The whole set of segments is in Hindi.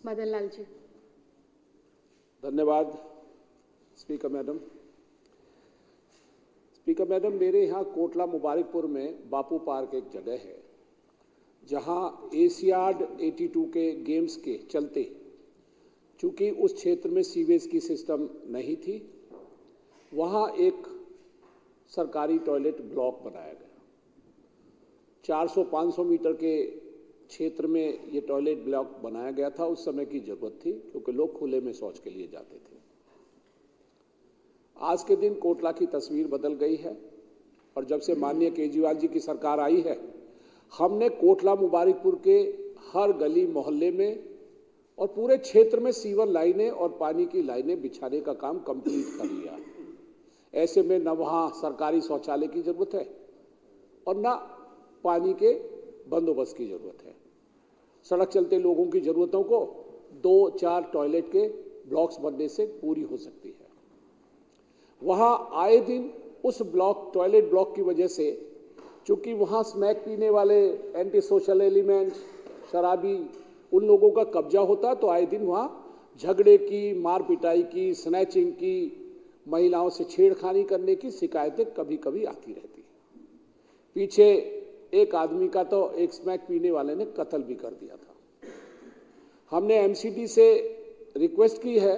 मदन लाल जी। धन्यवाद स्पीकर मैडम। स्पीकर मैडम, मेरे यहाँ कोटला मुबारकपुर में बापू पार्क एक जगह है जहाँ एशियाड 82 के गेम्स के चलते चूँकि उस क्षेत्र में सीवेज की सिस्टम नहीं थी, वहाँ एक सरकारी टॉयलेट ब्लॉक बनाया गया। 400-500 मीटर के क्षेत्र में ये टॉयलेट ब्लॉक बनाया गया था। उस समय की जरूरत थी क्योंकि लोग खुले में शौच के लिए जाते थे। आज के दिन कोटला की तस्वीर बदल गई है और जब से माननीय केजरीवाल जी की सरकार आई है, हमने कोटला मुबारकपुर के हर गली मोहल्ले में और पूरे क्षेत्र में सीवर लाइनें और पानी की लाइनें बिछाने का काम कंप्लीट कर लिया। ऐसे में न वहाँ सरकारी शौचालय की जरूरत है और न पानी के बंदोबस्त की जरूरत है। सड़क चलते लोगों की जरूरतों को 2-4 टॉयलेट के ब्लॉक्स बनने से पूरी हो सकती है। वहाँ आए दिन उस टॉयलेट ब्लॉक की वजह से, चूंकि वहाँ स्मैक पीने वाले एंटी सोशल एलिमेंट्स, शराबी, उन लोगों का कब्जा होता, तो आए दिन वहाँ झगड़े की, मार पिटाई की, स्नैचिंग की, महिलाओं से छेड़खानी करने की शिकायतें कभी कभी आती रहती हैं। पीछे एक आदमी का तो एक स्मैक पीने वाले ने कत्ल भी कर दिया था। हमने एमसीडी से रिक्वेस्ट की है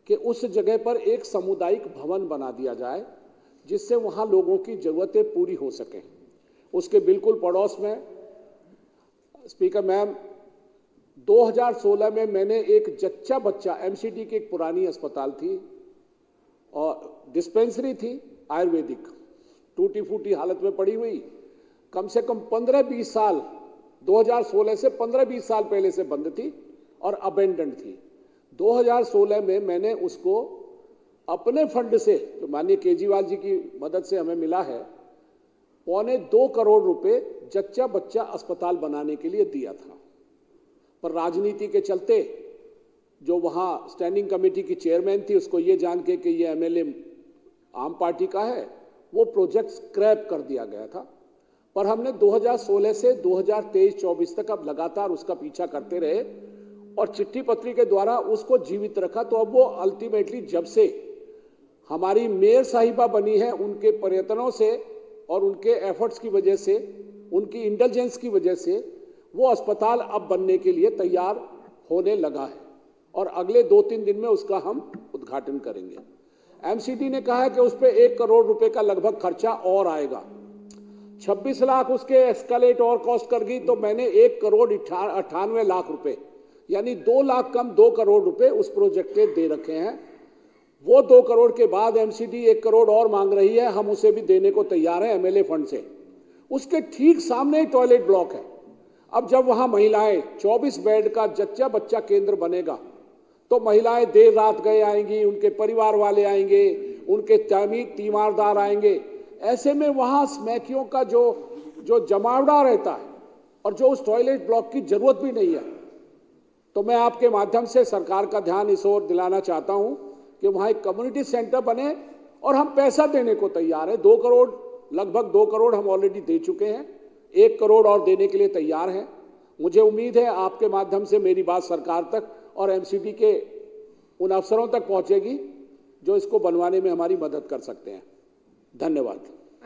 कि उस जगह पर एक सामुदायिक भवन बना दिया जाए जिससे वहाँ लोगों की ज़रूरतें पूरी हो सकें। उसके बिल्कुल पड़ोस में स्पीकर मैम 2016 में मैंने एक जच्चा बच्चा, एमसीडी की एक पुरानी अस्पताल थी और डिस्पेंसरी थी आयुर्वेदिक, टूटी फूटी हालत में पड़ी हुई, कम से कम 15-20 साल, 2016 से 15-20 साल पहले से बंद थी और अबेंडेंड थी। 2016 में मैंने उसको अपने फंड से, जो माननीय केजरीवाल जी की मदद से हमें मिला है, 2.25 करोड़ रुपए जच्चा बच्चा अस्पताल बनाने के लिए दिया था। पर राजनीति के चलते जो वहाँ स्टैंडिंग कमेटी की चेयरमैन थी, उसको ये जान के कि ये एमएलए आम पार्टी का है, वो प्रोजेक्ट स्क्रैप कर दिया गया था। पर हमने 2016 से 2023-24 तक अब लगातार उसका पीछा करते रहे और चिट्ठी पत्री के द्वारा उसको जीवित रखा। तो अब वो अल्टीमेटली जब से हमारी मेयर साहिबा बनी है, उनके प्रयत्नों से और उनके एफर्ट्स की वजह से, उनकी इंटेलिजेंस की वजह से वो अस्पताल अब बनने के लिए तैयार होने लगा है और अगले 2-3 दिन में उसका हम उद्घाटन करेंगे। एमसीडी ने कहा है कि उस पर 1 करोड़ रुपए का लगभग खर्चा और आएगा। 26 लाख उसके एस्केलेट और कॉस्ट कर गई, तो मैंने 1,98 लाख रुपए, यानी 2 लाख कम 2 करोड़ रुपए उस प्रोजेक्ट के दे रखे हैं। वो 2 करोड़ के बाद एमसीडी 1 करोड़ और मांग रही है, हम उसे भी देने को तैयार हैं एमएलए फंड से। उसके ठीक सामने ही टॉयलेट ब्लॉक है। अब जब वहां महिलाएं 24 बेड का जच्चा बच्चा केंद्र बनेगा तो महिलाएं देर रात गए आएंगी, उनके परिवार वाले आएंगे, उनके तीमारदार आएंगे। ऐसे में वहां स्मैकियों का जो जमावड़ा रहता है और जो उस टॉयलेट ब्लॉक की जरूरत भी नहीं है। तो मैं आपके माध्यम से सरकार का ध्यान इस ओर दिलाना चाहता हूं कि वहां एक कम्युनिटी सेंटर बने और हम पैसा देने को तैयार हैं। 2 करोड़, लगभग 2 करोड़ हम ऑलरेडी दे चुके हैं, 1 करोड़ और देने के लिए तैयार हैं। मुझे उम्मीद है आपके माध्यम से मेरी बात सरकार तक और एमसीडी के उन अफसरों तक पहुंचेगी जो इसको बनवाने में हमारी मदद कर सकते हैं। धन्यवाद।